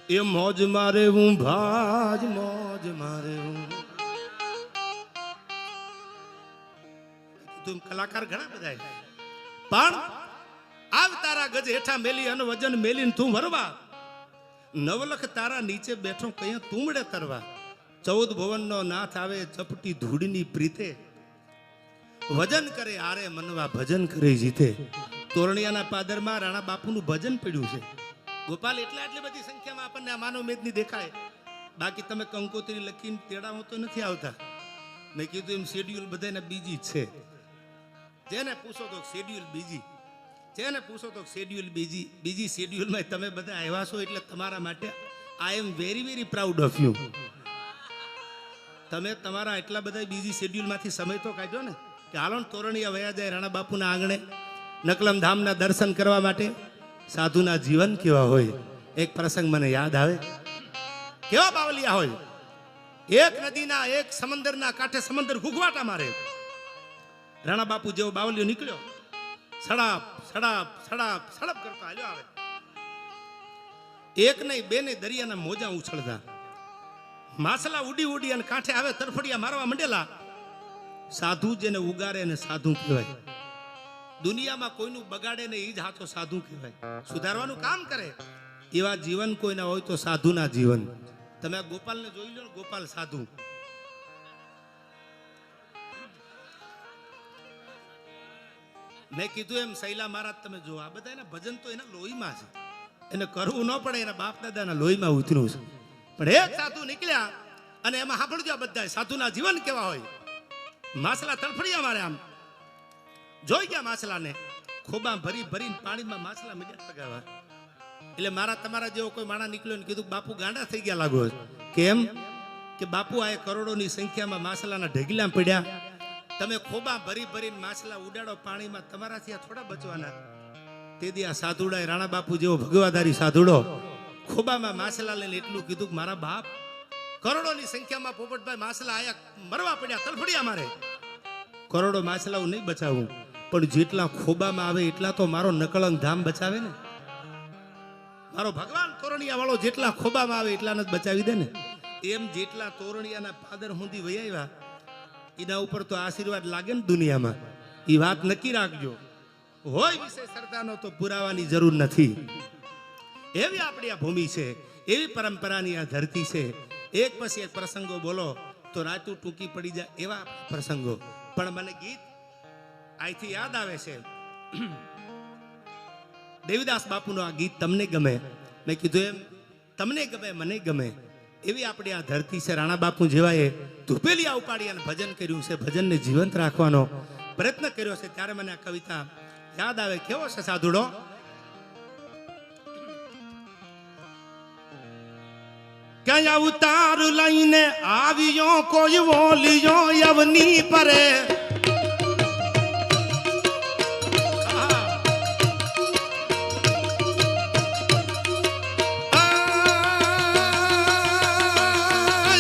એ મોજ મારે હું ભાજ મોજ મારે હું તું કલાકાર ઘણા બધા પણ આવ તારા ગજ હેઠા મેલી અને વજન મેલીને તું વરવા નવલખ તારા નીચે બેઠો કયા તુમડે તરવા 14 ભુવનનો નાથ આવે ચપટી ધૂળની પ્રીતે વજન કરે આરે મનવા ભજન કરે જીતે તોરણિયાના પાદરમાં રાણા બાપુનું ભજન પડ્યું છે ગોપાલ એટલે આટલી બધી સંખ્યામાં આપણને આ માનવ મેદની દેખાય બાકી તમે કંકોત્રી લખીને તેડાવો તો નથી આવતા મેં કીધું એમ શેડ્યુલ બધાને બીજી જ છે જેને પૂછો તો શેડ્યુલ બીજી જેને પૂછો તો શેડ્યુલ બીજી શેડ્યુલમાં તમે બધા આવ્યા છો એટલે તમારા માટે I am very very proud of you તમે તમારા એટલા બધા બીજી શેડ્યુલમાંથી સમય તો કાઢ્યો ને કે હાલો તોરણિયા વયા જાય રાણા બાપુના આંગણે નકલમ ધામના દર્શન કરવા માટે સાધુના જીવન કેવા હોય એક પ્રસંગ મને યાદ આવે કેવા બાવલિયા હોય એક નદીના એક સમંદરના કાંઠે સમંદર ઘૂઘવાટા મારે રાણા બાપુ જેવો બાવલિયો નીકળ્યો સડાપ સડાપ સડાપ સડપ કરતો હાલ્યો આવે એક નહીં બે નહીં દરિયાના મોજા ઉછળતા માછલા ઉડી ઉડી અને કાંઠે આવે તરફડિયા મારવા મંડેલા સાધુ જેને ઉગારે ને સાધુ કહેવાય દુનિયામાં કોઈનું બગાડે ને એ જ હાથો સાધુ કહેવાય સુધારવાનું કામ કરે એવા જીવન કોઈના હોય તો સાધુના જીવન તમે ગોપાલને જોઈ લો ગોપાલ સાધુ મેં કીધું એમ શૈલા મહારાજ તમે જો આ બધા એના ભજન તો એના લોહીમાં છે એને કરવું ન પડે એના બાપ દાદાના લોહીમાં ઉતર્યું છે પણ એક સાધુ નીકળ્યા અને એમાં સાંભળજો બધા સાધુના જીવન કેવા હોય માછલા તડફડિયા મારે આમ જોઈ ગયા માછલાને ખોબા ભરી ભરીને પાણીમાં માછલા મીડિયા લગાવવા એટલે મારા તમારા જેવો કોઈ માણા નીકળ્યો ને કીધું બાપુ ગાંડા થઈ ગયા લાગો કેમ કે બાપુ આ કરોડોની સંખ્યામાં માછલાના ઢગલા પડ્યા તમે ખોબા ભરી ભરીને માછલા ઉડાડો પાણીમાં તમારાથી આ થોડા બચવાના તેથી આ સાધુડા રાણા બાપુ જેવો ભગવાધારી સાધુડો ખોબામાં માછલા લઈને એટલું કીધું કે મારા બાપ કરોડોની સંખ્યામાં પોપટભાઈ માછલા આયા મરવા પડ્યા તડફડિયા મારે કરોડો માછલાઓ નહીં બચાવું પણ જેટલા ખોબામાં આવે એટલા તો મારો નકળંગ ધામ બચાવે ને મારો ભગવાન તોરણિયા વાળો જેટલા ખોબામાં આવે એટલાને જ બચાવી દે ને એમ જેટલા તોરણિયાના પાદર સુધી વૈયા એના ઉપર તો આશીર્વાદ લાગે ને દુનિયામાં એ વાત નક્કી રાખજો હોય વિશે સરદારનો તો પુરાવાની જરૂર નથી એવી આપણી આ ભૂમિ છે એવી પરંપરાની આ ધરતી છે એક પછી એક પ્રસંગો બોલો તો રાતું ટૂંકી પડી જાય એવા પ્રસંગો પણ મને ગીત અહીંથી યાદ આવે છે દેવીદાસ બાપુનું આ ગીત તમને ગમે મેં કીધું એમ તમને ગમે મને ગમે એવી આપણી આ ધરતી છે રાણા બાપુ જેવાએ ધૂપેલિયા ઉપાડી અને ભજન કર્યું છે ભજનને જીવંત રાખવાનો પ્રયત્ન કર્યો છે ત્યારે મને આ કવિતા યાદ આવે કેવો છે સાધુડો ક્યાં અવતાર લઈને આવ્યો કોઈ બોલ્યો યવની પરે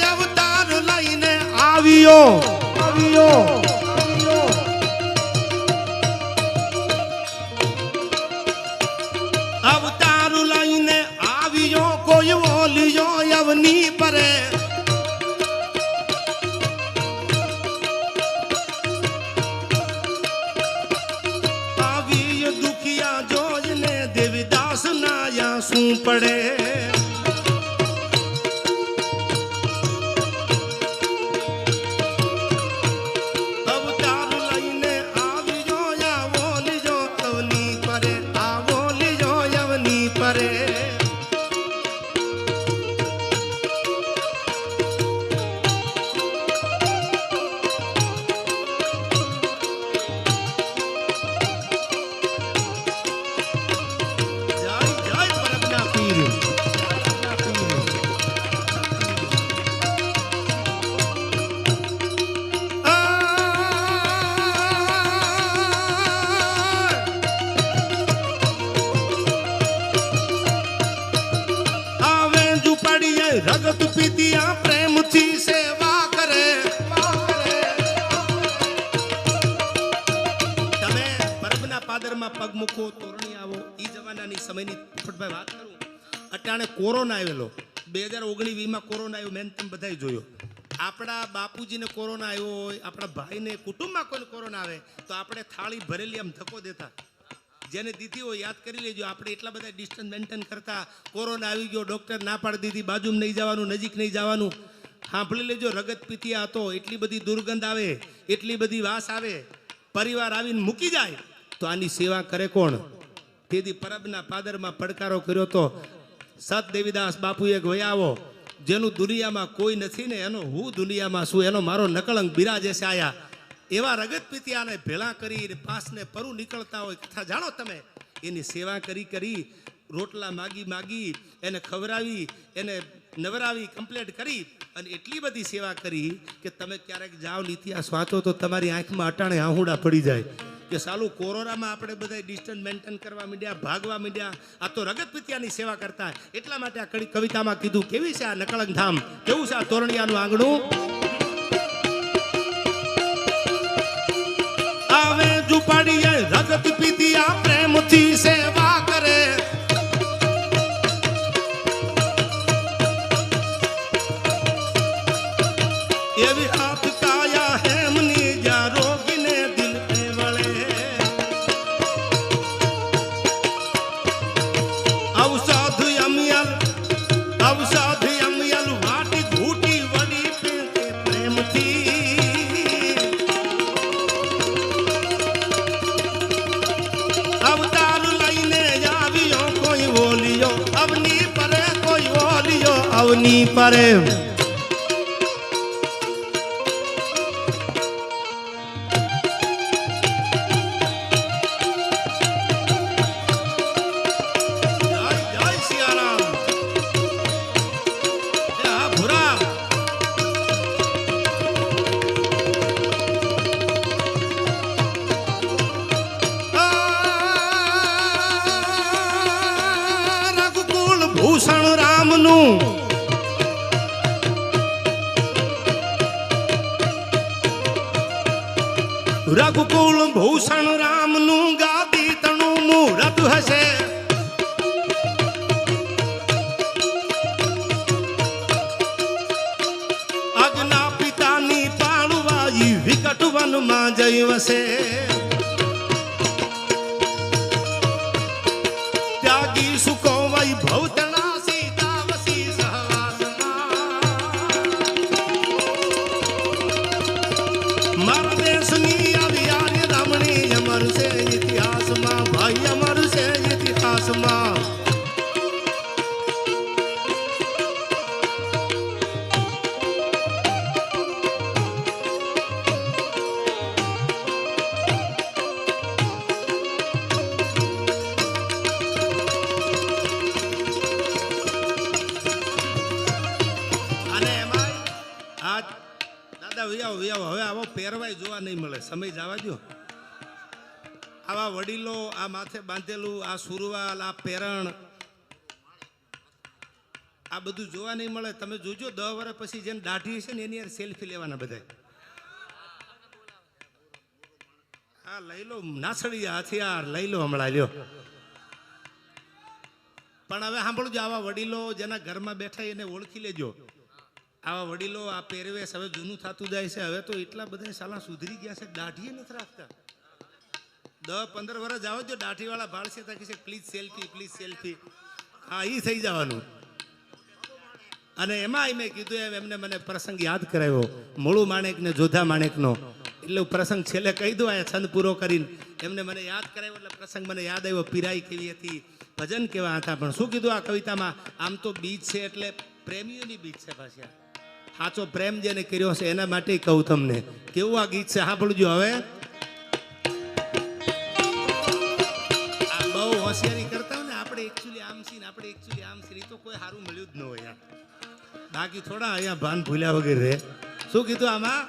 અવતાર લઈને આવ્યો અવતાર લઈને આવ્યો કોઈ બોલ્યો યવની પરે આવી દુખિયા જોજને દેવીદાસ નાયા શું પડે રગત પીતિયા પ્રેમથી સેવા કરે તમે બરફના પાદરમાં પગ મૂકો તોરણી આવો ઈ જમાનાની સમયની ફટભાઈ વાત કરું અટાણે કોરોના આવેલો 2019-20માં કોરોના આવ્યો, મેન તમે બધાય જોયો. આપણા બાપુજીને કોરોના આવ્યો હોય, આપણા ભાઈને કુટુંબમાં કોઈને કોરોના આવે તો આપણે થાળી ભરેલી આમ ધક્કો દેતા. જેને દીધી હોય યાદ કરી લેજો. આપણે એટલા બધા ડિસ્ટન્સ મેન્ટેન કરતા. કોરોના આવી ગયો, ડૉક્ટર ના પાડી દીધી, બાજુમાં નહીં જવાનું, નજીક નહીં જવાનું. સાંભળી લેજો, રગત પીતિયા હતો, એટલી બધી દુર્ગંધ આવે, એટલી બધી વાસ આવે, પરિવાર આવીને મૂકી જાય તો આની સેવા કરે કોણ? તેથી પરબના પાદરમાં પડકારો કર્યો તો સત દેવીદાસ બાપુએ વયાવો, જેનું દુનિયામાં કોઈ નથી ને એનો હું દુનિયામાં છું, એનો મારો નકળંક બિરાજે છે આયા. એવા રગત પીતિયાને ભેળા કરી પાસને પરું નીકળતા હોય, કથા જાણો તમે, એની સેવા કરી રોટલા માગી એને ખવડાવી, એને નવરાવી, કમ્પ્લેટ કરી અને એટલી બધી સેવા કરી કે તમે ક્યારેક જાઓ ને ઇતિહાસ વાંચો તો તમારી આંખમાં અટાણે આહુડા પડી જાય કે સાલું કોરોનામાં આપણે બધા ડિસ્ટન્સ મેન્ટેન કરવા માંડ્યા, ભાગવા માંડ્યા. આ તો રગત પિત્યાની સેવા કરતા. એટલા માટે આ કવિતામાં કીધું કેવી છે આ નકળંક ધામ, કેવું છે આ તોરણિયાનું આંગણું. આવે ઝુંપડીએ રગત પિત્યા પ્રેમથી સેવા કરે, એવી હાથ કાયા હેમની જ્યાં રોગીને દિલ પે વળે. ઔષધ અમિયલ વાટી ઘૂટી વડી પ્રેમથી. અવતાર લઈને આવ્યો કોઈ ઓલિયો, અવની પરે કોઈ ઓલિયો અવની પરે. ભૂષણ રામનું રઘુકુળ ભૂષણ રામનું ગાદી તણું મુહૂર્ત હશે. આજના પિતાની પાળવાઈ વિકટ વનમાં જઈ વસે. ત્યાગી સુકો વૈભવ તણા સીતા વસી સહવાસમાં. મારા દેશની આવી આર્ય રમણી અમર છે ઇતિહાસમાં, ભાઈ અમર છે ઇતિહાસમાં. હવે આવો પહેરવાય જોવા નહીં મળે, સમય જવા દો. આવા વડીલો, આ માથે બાંધેલું આ સુરવાલ, આ પેરણ, આ બધું જોવા નહીં મળે. તમે જોજો 10 વર્ષ પછી જેને દાઢી છે ને એની યાર સેલ્ફી લેવાના બધા. હા લઈ લો, નાસડી હથિયાર લઈ લો, હમણાં લ્યો. પણ હવે સાંભળજો, આવા વડીલો જેના ઘરમાં બેઠા એને ઓળખી લેજો. આવા વડીલો આ પહેરવેશ હવે જૂનું થતું જાય છે. હવે તો એટલા બધા સાલા સુધરી ગયા છે, દાઢીએ નથી રાખતા. 10-15 વર્ષ જાઓ જો દાઢીવાળા ભાળશે તો કહે પ્લીઝ સેલ્ફી. હા એ થઈ જવાનું. અને એમાં મેં કીધું એમને મને પ્રસંગ યાદ કરાવ્યો, મૂળું માણેક ને જોધા માણેકનો. એટલે પ્રસંગ છેલ્લે કહી દઉં આ છંદ પૂરો કરીને. એમને મને યાદ કરાવ્યો એટલે પ્રસંગ મને યાદ આવ્યો. પીરાઈ કેવી હતી, ભજન કેવા હતા. પણ શું કીધું આ કવિતામાં, આમ તો બીજ છે એટલે પ્રેમીઓની બીજ છે પાછા. સાચો પ્રેમ જેને કર્યો છે એના માટે કહું તમને. કેવું આ ગીત છે સાંભળજો. હવે આ બહુ હોશિયારી કરતા હોય ને, આપણે એકચ્યુઅલી આમ છીએ, એ તો કોઈ સારું મળ્યું જ ન હોય યાર. બાકી થોડા અહીંયા ભાન ભૂલ્યા વગર રહે. શું કીધું આમાં,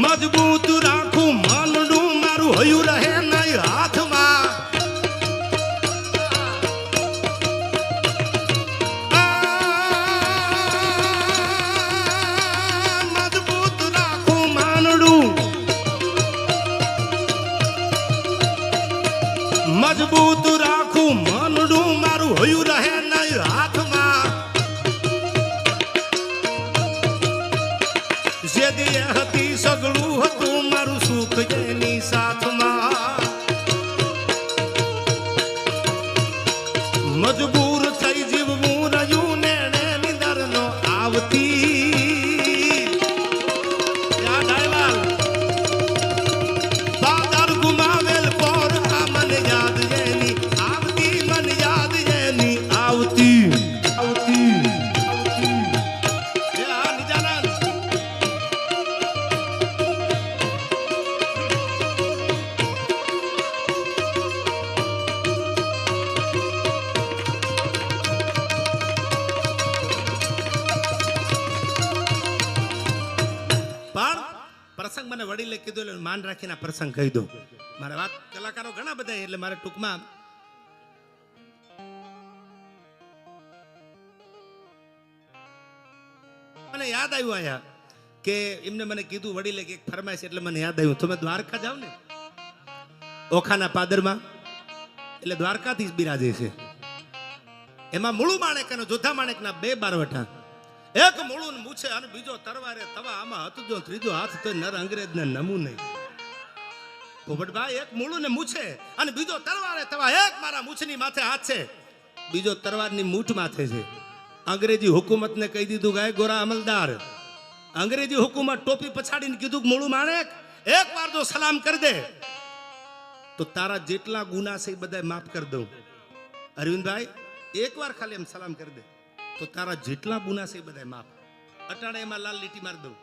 મજબૂત રાખું મનનું મારું હયું રહે નહીં હાથમાં. મજબૂત રાખું મનડું મારું હોયું રહે નહીં હાથમાં જે દી હતી સગળું હતું મારું સુખ જેની સાથમાં મજબૂર થઈ જીવવું રહ્યું ને નિંદર નો આવતી બાદર ગુમાવેલ પોર આ મન યાદ જેની આવતી મન યાદ જેની આવતી આવતી પ્રસંગ મને વડીલે કીધું એટલે માન રાખીને પ્રસંગ કહી દો. મારા વાત કલાકારો ઘણા બધા એટલે મારે ટૂંકમાં મને યાદ આવ્યું આયા કે એમને મને કીધું વડીલે કે એક ફરમાઈશ એટલે મને યાદ આવ્યું. તમે દ્વારકા જાવ ને ઓખાના પાદરમાં એટલે દ્વારકાથી જ બિરાજે છે. એમાં મૂળું માણેક અને જોધા માણેકના બે બારવટા, એક મૂળું મૂછે અને બીજો તરવારે તવા. આમાં હતું જો ત્રીજો હાથ તો નર અંગ્રેજ ને નમું નહીં. પોપટભાઈ એક મૂળું ને મૂછે અને બીજો તરવારે તવા. એક મારા મૂછની માથે હાથ છે, બીજો તરવારની મૂઠ માથે છે. અંગ્રેજી હુકુમત ને કહી દીધું ગાય ગોરા અમલદાર. અંગ્રેજી હુકુમત ટોપી પછાડીને કીધું કે મૂળું માણેક એક વાર જો સલામ કરી દે તો તારા જેટલા ગુના છે એ બધા માફ કરી દઉં. અરવિંદભાઈ એક વાર ખાલી એમ સલામ કરી દે તો તારા જેટલા ગુના છે એ બધા માફ. અટાણે એમાં લાલ લીટી મારી દઉં.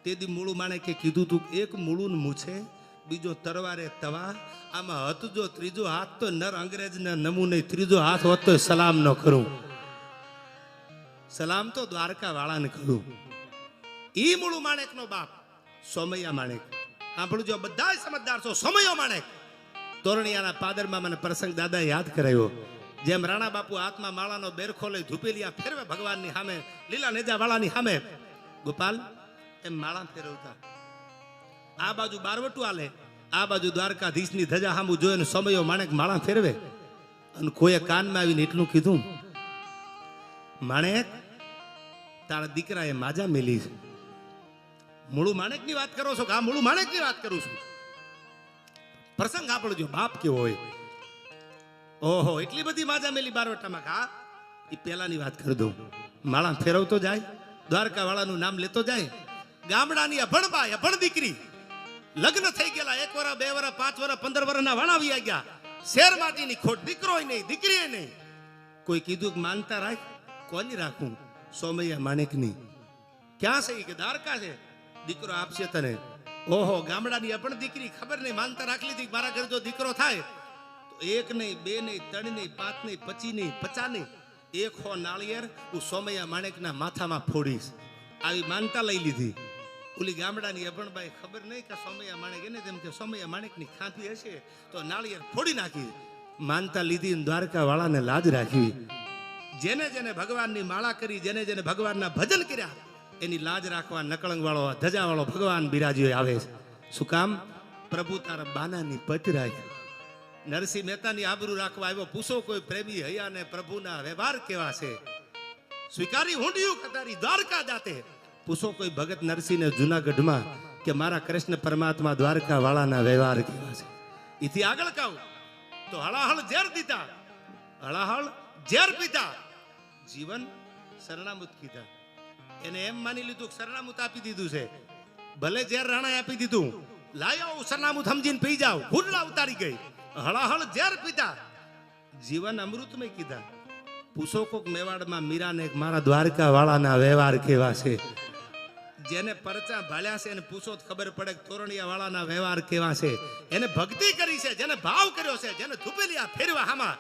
તે દી મૂળું માણેકે કીધું તું એક મૂળું મૂછે બીજો તરવારે તવા. આમાં હતું જો ત્રીજો હાથ તો નર અંગ્રેજ ને નમું નહીં. ત્રીજો હાથ હોત તો સલામ ન કરું. સલામ તો દ્વારકા વાળાને કરું. ઈ મૂળું માણેક નો બાપ સોમૈયા માણેક. સાંભળું જો બધા સમજદાર છો. સોમૈયો માણેક તોરણિયાના પાદરમાં મને પ્રસંગ દાદા યાદ કરાયો. જેમ રાણા બાપુ હાથમાં માળાનો બેરખો લઈ ધૂપેલિયા ફેરવે ભગવાનની સામે, લીલા નેજા વાળાની સામે, ગોપાલ એમ માળા ફેરવતા. આ બાજુ બારવટું આલે, આ બાજુ દ્વારકાધીશની ધજા સામું જોઈને સમયો માણેક માળા ફેરવે. અને કોઈએ કાનમાં આવીને એટલું કીધું, માણેક તારા દીકરાએ માજા મેલી છે. મૂળું માણેકની વાત કરો છો કે? આ મૂળું માણેકની વાત કરું છું. પ્રસંગ આપણો બાપ કેવો હોય. ઓહો એટલી બધી માજા મેલી બારવટામાં. હા એ પેલાની વાત કરી દઉં. માળા ફેરવતો જાય, દ્વારકા વાળાનું નામ લેતો જાય. ગામડાની અભણબાઈ અભણ દીકરી, લગ્ન થઈ ગયેલા 1 વર્ષ 2 વર્ષ 5 વર્ષ 15 વર્ષના વાણાવી ગયા. શેર માટીની ખોટ, દીકરો નહીં દીકરી નહીં. કોઈ કીધું કે માનતા રાખ, કોની રાખું? સોમૈયા માણેકની. ક્યાં છે કે દ્વારકા છે, દીકરો આપશે તને. ઓહો ગામડાની અભણ દીકરી, ખબર નહીં, માનતા રાખી લીધી મારા ઘરે જો દીકરો થાય તો 1 નહીં 2 નહીં 3 નહીં 5 નહીં 25 નહીં 50 નહીં 100 નાળિયેર હું સોમૈયા માણેકના માથામાં ફોડીશ. આવી માનતા લઈ લીધી. ઓલી ગામડાની અભણબાઈ ખબર નહીં કે સોમૈયા માણેક, એને તેમ કે સોમૈયા માણેકની ખાંપી હશે તો નાળિયેર ફોડી નાખી. માનતા લીધી, દ્વારકા વાળાને લાજ રાખી. જેને જેને ભગવાનની માળા કરી, જેને જેને ભગવાનના ભજન કર્યા, એની લાજ રાખવા નકળંગ વાળો ધજા વાળો ભગવાન બિરાજીઓ આવે છે. શું કામ? પ્રભુ તારા બાનાની પતરાય. નરસિંહ મહેતાની આબરૂ રાખવા આવ્યો. પૂછો કોઈ પ્રેમી હૈયા ને પ્રભુના વ્યવહાર કેવા છે. સ્વીકારી હુંડિયું કતારી દ્વારકા જાતે. પૂછો કોઈ ભગત નરસિંહને જુનાગઢમાં કે મારા કૃષ્ણ પરમાત્મા દ્વારકા વાળાના વ્યવહાર કેવા છે. એથી આગળ કહું તો હળાહળ ઝેર દીધા, હળાહળ ઝેર પીધા, જીવન શરણામુત કીધા. એને એમ માની લીધું કે શરણામુત આપી દીધું છે. ભલે ઝેર રાણાએ આપી દીધું, લાયો શરણામુત સમજીને પી જાવ. હુડલા ઉતારી ગઈ. હળાહળ ઝેર પીધા, જીવન અમૃતમય કીધા. પૂછો કોક મેવાડમાં મીરાને મારા દ્વારકા વાળાના વ્યવહાર કેવા છે. જેને પરચા ભાળ્યા છે એને પૂછો તો ખબર પડે કે તોરણિયા વાળાના વ્યવહાર કેવા છે. એને ભક્તિ કરી છે, જેને ભાવ કર્યો છે, જેને ધૂપેલિયા ફેરવા હામાં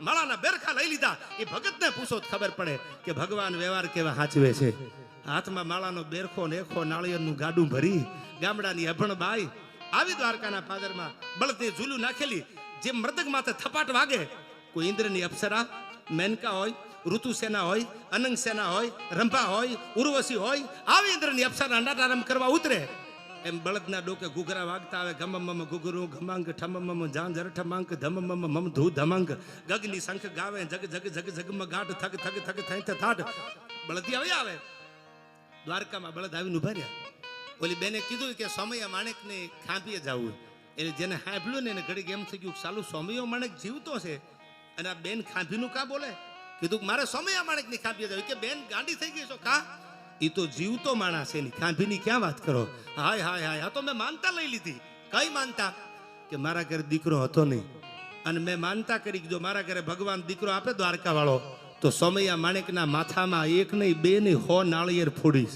માળાના બેરખા લઈ લીધા, એ ભગતને પૂછો તો ખબર પડે કે ભગવાન વ્યવહાર કેવા સાચવે છે. હાથમાં માળાનો બેરખો ને 100 નાળિયેરનું ગાડું ભરી ગામડાની અભણ બાઈ આવી દ્વારકાના પાદરમાં બળદે ઝૂલું નાખેલી. જે મૃદંગ માથે થપાટ વાગે, કોઈ ઇન્દ્રની અપ્સરા, મેનકા હોય, ઋતુસેના હોય, અનંગ સેના હોય, રંભા હોય, ઉર્વશી હોય, આવી ઇન્દ્રની અપ્સરા નાટારંભ કરવા ઉતરે એમ બળદના ડોકે ઘૂઘરા વાગતા આવે, ગમમ ઘૂઘરું ઘમાંક ઠમમ ઝાંઝર ઠમાંક ધમમ મમ ધૂ ધમાંક, ગગની શંખ ગાવે જગ જગ જગ જગમ ગાઢ થગ થગ થગ થૈથ થાટ. બળદી આવે દ્વારકામાં બળદ આવીને ઉભા રહ્યા. ઓલી બેને કીધું કે સોમૈયા માણેકને ખાંભીએ જવું. એટલે જેને સાંભળ્યું ને એને ઘડીક એમ થઈ ગયું, સાલું સોમૈયો માણેક જીવતો છે અને આ બેન ખાંભીનું કા બોલે? કીધું મારે સોમૈયા માણેકની ખાંભીએ જવું. કે બેન ગાંડી થઈ ગઈ છો કા? એ તો જીવતો માણસ છે, એની ખાંભીની ક્યાં વાત કરો? હાય હાય હાય, આ તો મેં માનતા લઈ લીધી. કઈ માનતા? કે મારા ઘરે દીકરો હતો નહીં અને મેં માનતા કરી જો મારા ઘરે ભગવાન દીકરો આપે દ્વારકા વાળો તો સોમૈયા માણેકના માથામાં એક નહીં બે નહીં 100 નાળિયેર ફોડીશ.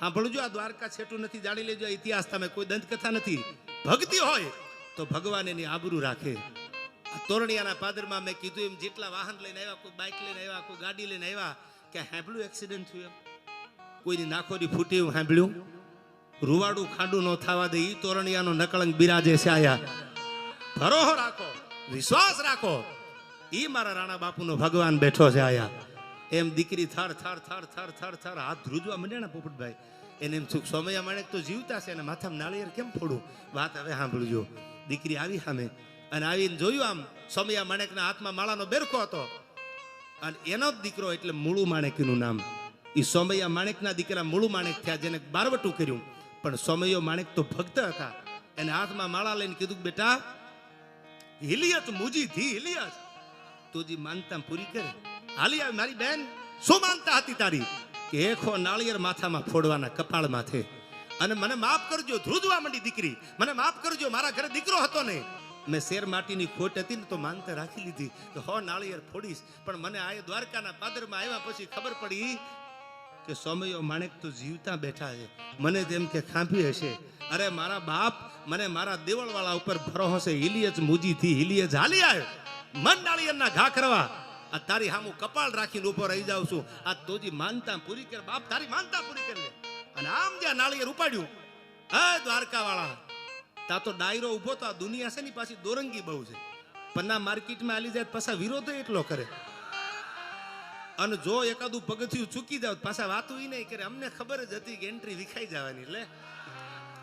હા ભણજો, આ દ્વારકા છેટું નથી, જાણી લેજો. ઇતિહાસ તમે કોઈ દંતકથા નથી. ભક્તિ હોય તો ભગવાન એની આબરૂ રાખે. આ તોરણિયાના પાદરમાં મેં કીધું એમ જેટલા વાહન લઈને આવ્યા, કોઈ બાઇક લઈને આવ્યા, કોઈ ગાડી લઈને આવ્યા, કે સાંભળ્યું એક્સિડન્ટ થયું એમ? કોઈની નાખોની ફૂટી એવું સાંભળ્યું? રૂવાડું ખાંડું ન થવા દે, ઈ તોરણિયાનો નકળંક બિરાજે છે આયા. ભરોસો રાખો, વિશ્વાસ રાખો, ઈ મારા રાણા બાપુનો ભગવાન બેઠો છે આયા. એમ દીકરી થર થર થર થર થર થર હાથ ધ્રુજવા માંડ્યા ને પોપટભાઈ. એને એમ સુખ સોમૈયા માણેક તો જીવતા છે, અને માથામાં નાળિયેર કેમ ફોડું? વાત હવે સાંભળજો. દીકરી આવી સામે અને આવીને જોયું, આમ સોમૈયા માણેકના હાથમાં માળાનો બેરખો હતો અને એનો જ દીકરો એટલે મૂળું માણેકનું નામ. એ સોમૈયા માણેકના દીકરા મૂળું માણેક થયા, જેને બારવટું કર્યું. પણ સોમૈયો માણેક તો ભક્ત હતા. એને હાથમાં માળા લઈને કીધું, બેટા હિલિયત મુજી થી હિલિયત, તુજી માનતા પૂરી કરે. હાલી આવી મારી બેન, શું માનતા હતી તારી? કે એખો નાળિયેર માથામાં ફોડવાના કપાળ માથે. અને મને માફ કરજો, ધ્રુજવા માંડી દીકરી, મને માફ કરજો, મારા ઘરે દીકરો હતો ને, મેં શેર માટીની ખોટ હતી ને તો માનતા રાખી લીધી કે 100 નાળિયેર ફોડીશ. પણ મને આ દ્વારકાના પાદરમાં આવ્યા પછી ખબર પડી કે સોમૈયો માણેક તો જીવતા બેઠા છે. મને તેમ કે ખાંભી હશે. અરે મારા બાપ, મને મારા દેવળવાળા ઉપર ભરોસો છે. હિલિયજ મુજી થી હિલિયજ હાલી આવ્યો મન નાળિયેરના ઘા કરવા. આ તારી હામું કપાળ રાખીને ઉભો રહી જાઉં છું. આ તોજી માનતા પૂરી કર બાપ, તારી માનતા પૂરી કરી લે. અને આમ જ્યાં નાળિયેર ઉપાડ્યું, આ દ્વારકા વાળા તા તો ડાયરો ઉભો તો આ દુનિયા છે ની પાછી દોરંગી બહુ છે. પન્ના માર્કેટમાં આલી જાય પાછા વિરોધ એટલો કરે. અને જો એકાદું પગથિયું ચૂકી જાવ પાછા વાતું ઈ નહીં કરે. અમને ખબર જ હતી કે એન્ટ્રી વિખાઈ જવાની.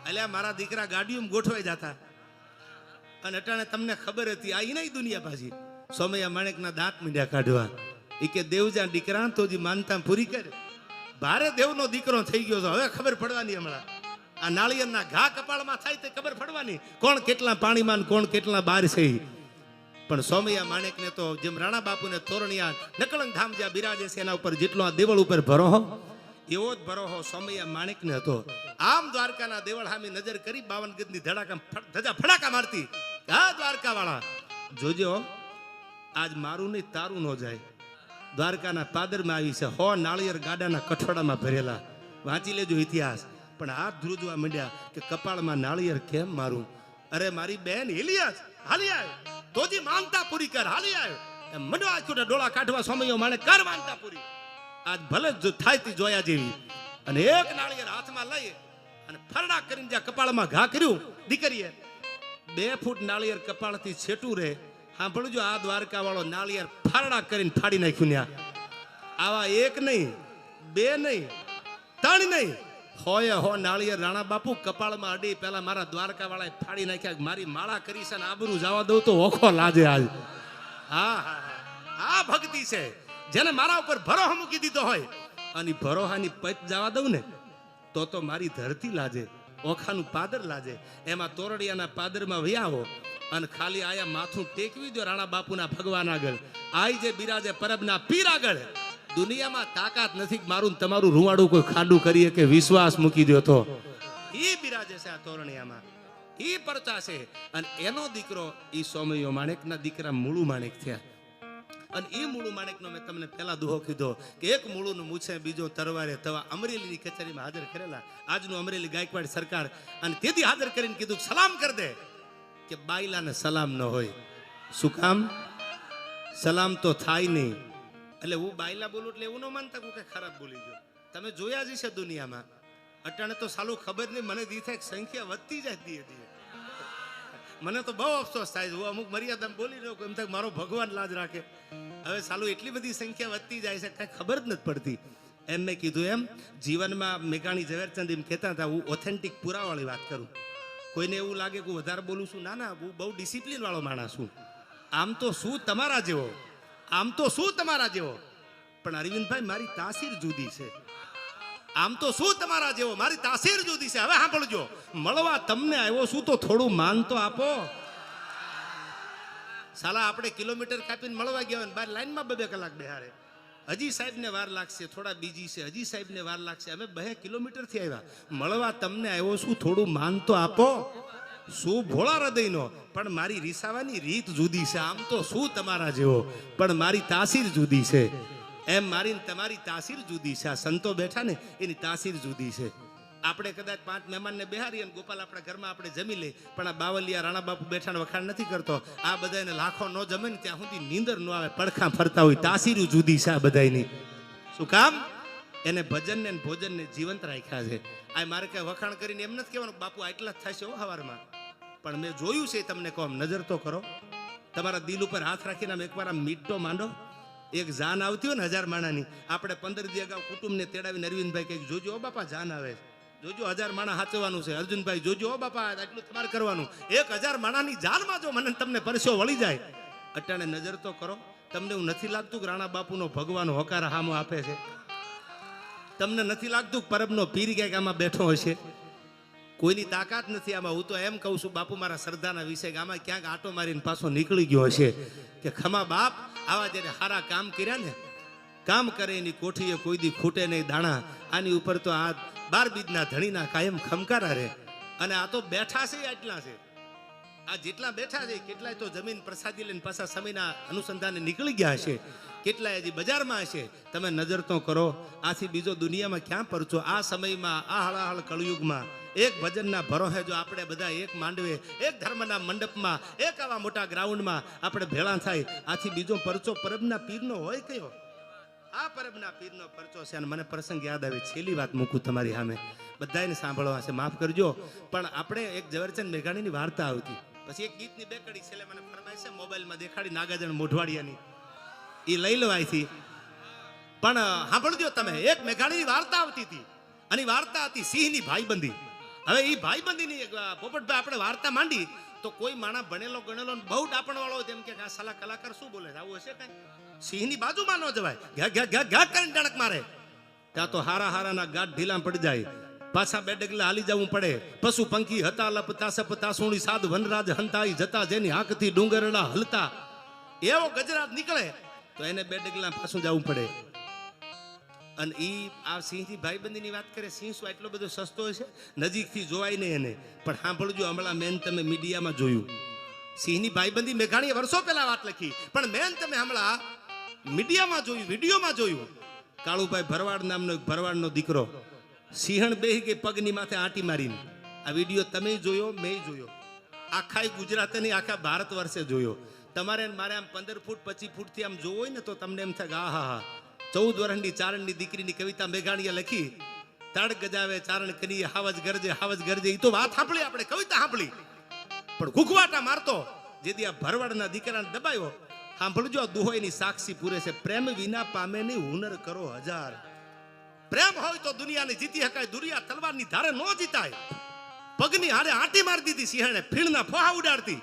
એટલે મારા દીકરા ગાડીઓમાં ગોઠવાઈ જતા અને અટાણે તમને ખબર હતી આ ઈ નહીં દુનિયા પાછી. સોમૈયા માણેકના દાંત મીંડ્યા કાઢવા. એ કે દેવજા દીકરા તો જે માનતા પૂરી કરે. ભારે દેવનો દીકરો થઈ ગયો છે, હવે ખબર પડવાની. હમણાં આ નાળિયેરના ઘા કપાળમાં થાય તે ખબર પડવાની, કોણ કેટલા પાણીમાં કોણ કેટલા બહાર છે. પણ સોમૈયા માણેકને તો જેમ રાણા બાપુને તોરણિયા નકળંગ ધામ જ્યાં બિરાજે છે એના ઉપર જેટલો આ દેવળ ઉપર ભરોહો, એવો જ ભરોહો સોમૈયા માણેકને હતો. આમ દ્વારકાના દેવળ સામે નજર કરી 52 ગજની ધજા ફડાકા મારતી. આ દ્વારકા વાળા જોજો, આજ મારું નહીં તારું ન જાય. દ્વારકાના પાદરમાં આવી છે 100 નાળિયેર ગાડાના કઠોડામાં ભરેલા. વાંચી લેજો ઇતિહાસ. પણ હાથ ધ્રુજવા માંડ્યા કે કપાળમાં નાળિયેર કેમ મારું? અરે મારી બેન હિલિયસ હાલી આવ્યો, તોજી માનતા પૂરી કર. હાલી આવ્યો એમ મંડવા છૂટા ડોળા કાઢવા. સોમૈયો માણે કર માનતા પૂરી. આજ ભલે થાય તી જોયા જેવી. અને એક નાળિયેર હાથમાં લઈ અને ફરડા કરીને જ્યાં કપાળમાં ઘા કર્યું, દીકરીએ 2 ફૂટ નાળિયેર કપાળથી છેટું રહે. સાંભળજો, આ દ્વારકા વાળો નાળિયેર ફરડા કરીને ફાડી નાખ્યું. ન્યા આવા એક નહીં, 2 નહીં, 3 નહીં, 100 નાળિયેર રાણા બાપુ કપાળમાં અડી પેલા મારા દ્વારકા વાળાએ ફાડી નાખ્યા. મારી માળા કરી છે ને આબરૂ જવા દઉં તો ઓખો લાજે આજ. હા આ ભક્તિ છે જેને મારા ઉપર ભરોસો મૂકી દીધો હોય અને ભરોહાની પચ જવા દઉં ને તો મારી ધરતી લાજે, ઓખાનું પાદર લાજે. એમાં તોરડિયાના પાદરમાં વયાવો અને ખાલી આયા માથું ટેકવી દો રાણા બાપુના ભગવાન આગળ. આઈ જે બિરાજે પરબના પીર આગળ. દુનિયામાં તાકાત નથી મારું તમારું રૂવાડું કોઈ ખાડું કરીએ કે વિશ્વાસ મૂકી દો તો ઈ બિરાજે છે આ તોરણિયામાં. ઈ પરચા છે. અને એનો દીકરો ઈ સોમૈયો માણેકના દીકરા મૂળું માણેક થયા. અને ઈ મૂળું માણેકનો મેં તમને પહેલા દુહો કીધો કે એક મૂળુંનું મૂછે બીજો તરવારે તવા. અમરેલીની કચેરીમાં હાજર કરેલા આજનું અમરેલી ગાયકવાડ સરકાર. અને તેથી હાજર કરીને કીધું સલામ કર દે. કે બાયલાને સલામ ન હોય. શું કામ? સલામ તો થાય નહીં. એટલે હું બાયલા બોલું એટલે એવું ન માનતા કે ખરાબ બોલી ગયો. તમે જોયા જ છે દુનિયામાં. અટાણે તો સાલું ખબર નહીં, મને દી થાય સંખ્યા વધતી જાય ધીરે ધીરે. મને તો બહુ અફસોસ થાય છે. હું અમુક મર્યાદામાં બોલી રહ્યો એમ થાય મારો ભગવાન લાજ રાખે. હવે સાલું એટલી બધી સંખ્યા વધતી જાય છે, કાંઈ ખબર જ નથી પડતી. એમ મેં કીધું એમ જીવનમાં મેઘાણી ઝવેરચંદ એમ કહેતા હતા, હું ઓથેન્ટિક પુરાવાળી વાત કરું. કોઈને એવું લાગે કે હું વધારે બોલું છું, ના ના, હું બહુ ડિસિપ્લિન વાળો માણસ છું. આમ તો શું તમારા જેવો, આમ તો શું તમારા જેવો, પણ અરવિંદભાઈ મારી તાસીર જુદી છે. આમ તો શું તમારા જેવો, મારી તાસીર જુદી છે. હવે સાંભળજો, મળવા તમને આવ્યો છું તો થોડું માન તો આપો. સાલા આપણે કિલોમીટર કાપીને મળવા ગયા હોય, બાર લાઈનમાં 2 કલાક બેહારે. હજી સાહેબને વાર લાગશે, થોડા બીજી છે, હજી સાહેબને વાર લાગશે. અમે 2 કિલોમીટરથી આવ્યા, મળવા તમને આવ્યો છું, થોડું માન તો આપો. શું ભોળા હૃદયનો, પણ મારી રીસાવાની રીત જુદી છે. આમ તો શું તમારા જેવો, પણ મારી તાસીર જુદી છે. એમ મારી તમારી તાસીર જુદી છે. આ સંતો બેઠા ને એની તાસીર જુદી છે. આપણે કદાચ 5 મહેમાનને બેહારીએ અને ગોપાલ આપણા ઘરમાં આપણે જમી લે, પણ આ બાવલિયા રાણા બાપુ બેઠાને વખાણ નથી કરતો. આ બધાને લાખો ન જમે ને ત્યાં સુધી નીંદર ન આવે, પડખા ફરતા હોય. તાસીર જુદી છે આ બધાની. શું કામ? એને ભજનને ભોજનને જીવંત રાખ્યા છે. આ મારે કઈ વખાણ કરીને એમ નથી કહેવાનું બાપુ આટલા જ થશે હો હવારમાં, પણ મેં જોયું છે. તમને કહો, નજર તો કરો, તમારા દિલ ઉપર હાથ રાખીને એકવાર આમ મીટો માંડો. એક જાન આવતી હોય ને 1000 માણાની, આપણે 15 દી અગાઉ કુટુંબને તેડાવીને અરવિંદભાઈ કંઈક જોજો હો બાપા જાન આવે, જોજો 1000 માણા હાચવાનું છે. અર્જુનભાઈ જોજો હો બાપા આટલું તમારે કરવાનું. 1000 માણાની જાનમાં જો મને તમને પરસ્યો વળી જાય. અટાણે નજર તો કરો. તમને એવું નથી લાગતું કે રાણા બાપુનો ભગવાન હોકાર હામો આપે છે? તમને નથી લાગતું કે પરબનો પીર ક્યાંક આમાં બેઠો હશે? કોઈની તાકાત નથી આમાં. હું તો એમ કહું છું બાપુ મારા શ્રદ્ધાના વિષય, આમાં ક્યાંક આટો મારીને પાછો નીકળી ગયો હશે કે ખમા બાપ આવા જ્યારે સારા કામ કર્યા ને, કામ કરે એની કોઠીએ કોઈ દી ખૂટે નહીં દાણા. આની ઉપર તો આ 12 બીજના ધણીના કાયમ ખમકારા રે. અને આ તો બેઠા છે આટલા છે, આ જેટલા બેઠા છે કેટલાય તો જમીન પ્રસાદી લઈને પાછા સમયના અનુસંધાને નીકળી ગયા હશે, કેટલાય હજી બજારમાં હશે. તમે નજર તો કરો. આથી બીજો દુનિયામાં ક્યાં પરચો? આ સમયમાં, આ હળાહળ કળયુગમાં એક ભજનના ભરોહે જો આપણે બધા એક માંડવે, એક ધર્મના મંડપમાં, એક આવા મોટા ગ્રાઉન્ડમાં આપણે ભેળા થાય, આથી બીજો પરચો પરબના પીરનો હોય કયો? આ પરબના પીરનો પરચો છે. અને મને પ્રસંગ યાદ આવે, છેલ્લી વાત મૂકું તમારી સામે, બધાને સાંભળવા છે, માફ કરજો. પણ આપણે એક ઝવેરચંદ મેઘાણીની વાર્તા આવતી, પછી એક ગીતની 2 કડી છેલ્લે મને ફરમાય છે મોબાઈલમાં દેખાડી, નાગાજણ મોઢવાડિયાની, એ લઈ લેવાયથી. પણ સાંભળજો તમે, એક મેઘાણીની વાર્તા આવતી હતી, અને વાર્તા હતી સિંહની ભાઈબંધી. હવે એ ભાઈબંધીની પોપટભાઈ આપણે વાર્તા માંડી તો કોઈ માણા ભણેલો ગણેલો બહુ ડાપણ વાળો હોય તેમ કે આ સાલા કલાકાર શું બોલે, આવું હશે કઈ? સિંહની બાજુમાં ન જવાય, ઘા કરીને ડણક મારે. ત્યાં તો હારાના ગાંઠ ઢીલા પડી જાય, પાછા 2 ડગલા હાલી જવું પડે. પશુ પંખી હતા લપતા સપતા સોણી સાધ વનરાજ હંતાઈ જતા, જેની આંખથી ડુંગરડા હલતા. એવો ગજરાત નીકળે તો એને 2 ડગલા પાછું જવું પડે. અને આ સિંહની ભાઈબંધીની વાત કરે. સિંહ શું એટલો બધો સસ્તો હશે? નજીકથી જોવાય નહીં એને. પણ સાંભળજો, હમણાં મેન તમે મીડિયામાં જોયું, સિંહની ભાઈબંધી મેઘાણીએ વર્ષો પહેલા વાત લખી, પણ મેન તમે હમણાં મીડિયામાં જોયું, વિડીયોમાં જોયું. કાળુભાઈ ભરવાડ નામનો એક ભરવાડનો દીકરો સિંહણ બેહી ગઈ પગની માથે આંટી મારીને. આ વિડીયો તમે જોયો, મેં જોયો, આખા ગુજરાતે નહીં આખા ભારત વર્ષે જોયો. તમારે મારે આમ 15 ફૂટ 25 ફૂટથી આમ જોવો હોય ને તો તમને એમ થાય આ હા 14 વર્ષની ચારણની દીકરીની કવિતા મેઘાણીએ લખી. તાડ ગજાવે ચારણ કરીએ હાવજ ગરજે. એ તો વાત સાંભળી આપણે, કવિતા સાંભળી, પણ ઘૂઘવાટા મારતો જેથી આ ભરવાડના દીકરાને દબાયો. સાંભળજો, દુહોયની સાક્ષી પૂરે છે, પ્રેમ વિના પામે નહીં હુનર કરો 1000. પ્રેમ હોય તો દુનિયાને જીતી શકાય, દુનિયા તલવારની ધારે ન જીતાય. પગની હારે આંટી મારી દીધી સિંહણે, ફીણના ફોહા ઉડાડતી.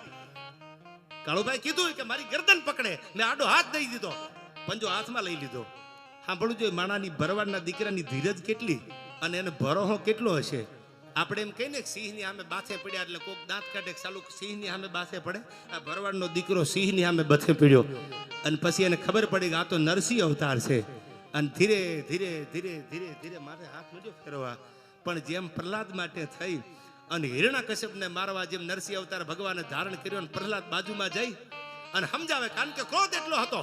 કાળુભાઈ કીધું કે મારી ગરદન પકડે, મેં આડો હાથ દઈ દીધો, પંજો હાથમાં લઈ લીધો. સાંભળવું જોઈએ, માણાની ભરવાડના દીકરાની ધીરજ કેટલી અને એને ભરોહો કેટલો હશે. આપણે એમ કહીને સિંહની સામે બાથે પડ્યા એટલે કોક દાંત કાઢે ચાલુ સિંહની સામે બાથે પડે. આ ભરવાડનો દીકરો સિંહની સામે બથે પડ્યો અને પછી એને ખબર પડી કે આ તો નરસિંહ અવતાર છે. અને ધીરે ધીરે ધીરે ધીરે ધીરે મારે હાથ મળ્યો ફેરવા. પણ જેમ પ્રહલાદ માટે થઈ અને હિરણ્યકશ્યપને મારવા જેમ નરસિંહ અવતાર ભગવાને ધારણ કર્યો, અને પ્રહલાદ બાજુમાં જઈ અને સમજાવે, કારણ કે ક્રોધ એટલો હતો.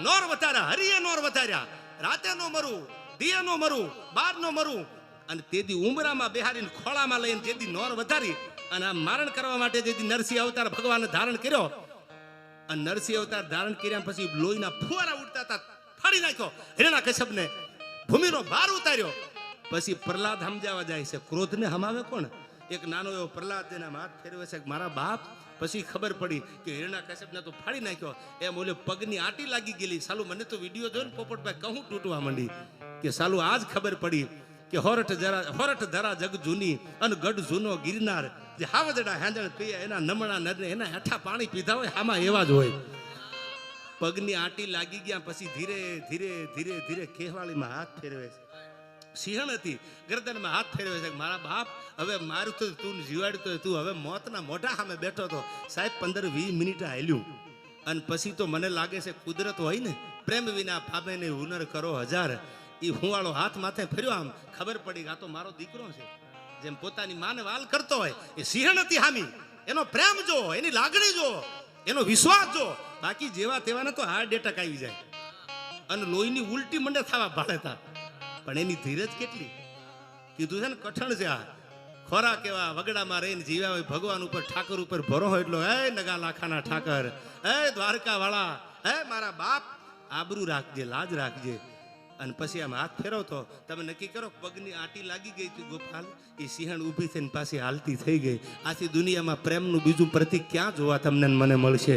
નોર વધાર્યા, હરિએ નોર વધાર્યા, રાતે નો મરું, દિયે નો મરું, બાર નો મરું. અને તેથી ઉમરામાં બેહારીને ખોળામાં લઈને જેથી નોર વધારી અને આ મારણ કરવા માટે જેથી નરસિંહ અવતાર ભગવાને ધારણ કર્યો. અને નરસિંહ અવતાર ધારણ કર્યા પછી લોહીના ફુવારા ઉડતા હતા, ફાડી નાખ્યો હિરણ્યકશ્યપને, ભૂમિનો ભાર ઉતાર્યો. પછી પ્રહલાદ સમજાવવા જાય છે, ક્રોધને હમાવે કોણ? એક નાનો એવો પ્રહલાદ જેના હાથ ફેરવે છે, મારા બાપ પછી ખબર પડી કે હિરણ્યકશ્યપને તો ફાડી નાખ્યો. એમ ઓલે પગની આંટી લાગી ગયેલી. સાલું મને તો વિડીયો જોઈને પોપટભાઈ કહું તૂટવા માંડી કે સાલું આજ ખબર પડી કે હોરઠ ધરા જગ જૂની અને ગઢ જૂનો ગિરનાર, જે હાવજડા હેંજણ પીએ એના નમણા નરને એના હેઠા પાણી પીધા હોય આમાં એવા જ હોય. પગની આંટી લાગી ગયા પછી ધીરે ધીરે ધીરે ધીરે કેહવાળીમાં હાથ ફેરવે છે. સિંહણ હતી, ગરદનમાં હાથ ફેરવે છે. મારા બાપ હવે મારું તો તું જીવાડતો તું હવે મોતના મોઢા સામે બેઠો હતો. સાહેબ 15-20 મિનિટ હાલ્યું અને પછી તો મને લાગે છે કુદરત હોય ને, પ્રેમ વિના પામે ને હુનર કરો હજાર. એ હુંવાળો હાથ માથે ફેર્યો, આમ ખબર પડી આ તો મારો દીકરો છે. જેમ પોતાની માને વાલ કરતો હોય એ સિંહણ હતી હામી. એનો પ્રેમ જો, એની લાગણી જો, એનો વિશ્વાસ જો. બાકી જેવા તેવાને તો હાર્ટ એટેક આવી જાય અને લોહીની ઉલટી મંડે થવા ભાડેતા. પણ એની ધીરજ કેટલી! કીધું છે ને કઠણ છે આ. ખોરાક એવા વગડામાં રહીને જીવ્યા હોય, ભગવાન ઉપર ઠાકર ઉપર ભરો હોય એટલો, હે નગા લાખાના ઠાકર, હે દ્વારકા વાળા, હે મારા બાપ આબરૂ રાખજે, લાજ રાખજે. અને પછી આમ હાથ ફેરવતો. તમે નક્કી કરો પગની આંટી લાગી ગઈ હતી ગોપાલ, એ સિંહણ ઊભી થઈને પાછી હાલતી થઈ ગઈ. આથી દુનિયામાં પ્રેમનું બીજું પ્રતીક ક્યાં જોવા તમને મને મળશે?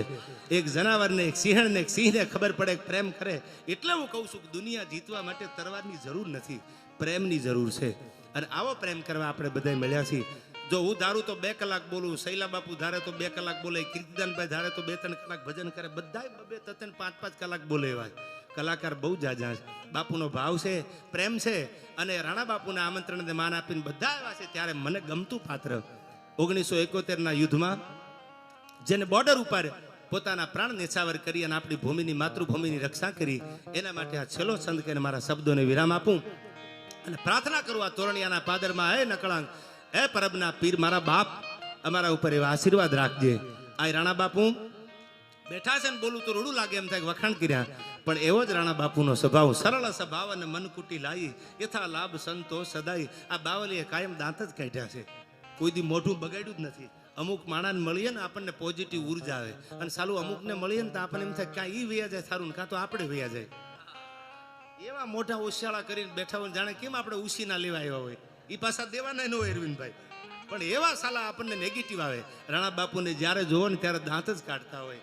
એક જનાવરને, એક સિંહણને, એક સિંહને ખબર પડે કે પ્રેમ કરે. એટલે હું કહું છું કે દુનિયા જીતવા માટે તરવારની જરૂર નથી, પ્રેમની જરૂર છે. અને આવો પ્રેમ કરવા આપણે બધા મળ્યા છીએ. જો હું ધારું તો 2 કલાક બોલું, શૈલા બાપુ ધારે તો 2 કલાક બોલે, કીર્તિદાનભાઈ ધારે તો 2-3 કલાક ભજન કરે, બધા 2-3, 5-5 કલાક બોલે. એવા કલાકાર બહુ જાજા છે. બાપુનો ભાવ છે, પ્રેમ છે. અને રાણા બાપુના આમંત્રણને માન આપીને બધા એવા છે. ત્યારે મને ગમતું પાત્ર 1971ના યુદ્ધમાં જેને બોર્ડર ઉપર પોતાના પ્રાણ નેછાવર કરી અને આપણી ભૂમિની, માતૃભૂમિની રક્ષા કરી, એના માટે આ છેલ્લો છંદ કરીને મારા શબ્દોને વિરામ આપું અને પ્રાર્થના કરું આ તોરણિયાના પાદરમાં, હે નકળાંગ, હે પરબના પીર, મારા બાપ અમારા ઉપર એવા આશીર્વાદ રાખજે. આ રાણા બાપુ બેઠા છે ને બોલું તો રૂડું લાગે એમ થાય વખાણ કર્યા, પણ એવો જ રાણા બાપુનો સ્વભાવ, સરળ સ્વભાવ અને મનકુટી લાઈ યથા લાભ સંતોષ સદાય. આ બાવલીએ કાયમ દાંત જ કાઢ્યા છે, કોઈ દી મોઢું બગાડ્યું જ નથી. અમુક માણાને મળીએ ને આપણને પોઝિટિવ ઉર્જા આવે, અને સાલું અમુકને મળીએ ને તો આપણને એમ થાય કાં ઈ વૈયા જાય સારું, કાં તો આપણે વૈયા જાય. એવા મોઢા ઉશિયાળા કરીને બેઠા હોય, જાણે કેમ આપણે ઉશીના લેવા આવ્યા હોય. એ પાછા દેવાના ન હોય અરવિંદભાઈ, પણ એવા સાલા આપણને નેગેટિવ આવે. રાણા બાપુને જ્યારે જોવો ને ત્યારે દાંત જ કાઢતા હોય.